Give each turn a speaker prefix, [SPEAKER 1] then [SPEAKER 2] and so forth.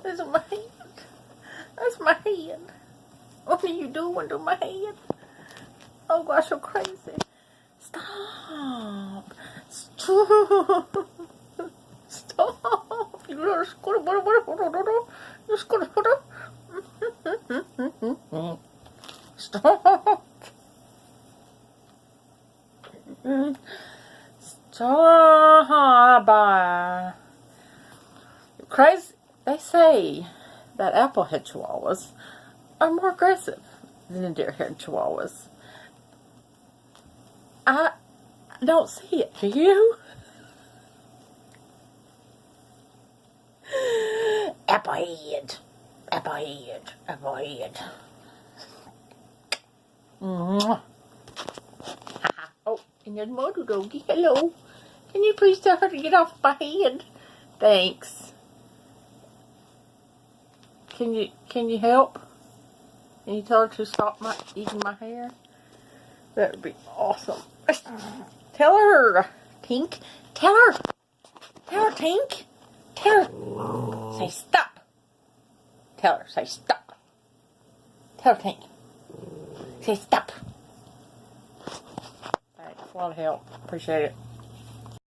[SPEAKER 1] That's my hand. That's my hand. What are you doing to my hand? Oh gosh, you're crazy. Stop. Stop. Stop. You little squirrel. You squirrel. Stop. Stop. You're crazy. They say that apple-head chihuahuas are more aggressive than deer-head chihuahuas. I don't see it. Do you? Applehead. Applehead. Applehead. Oh, and there's Mother Doggy. Hello. Can you please tell her to get off my hand? Thanks. Can you help? Can you tell her to stop eating my hair? That would be awesome. Tell her, Tink. Tell her. Tell her, Tink. Tell her. Say stop. Tell her. Say stop. Tell her, Tink. Say stop. Thanks. A lot of help. Appreciate it.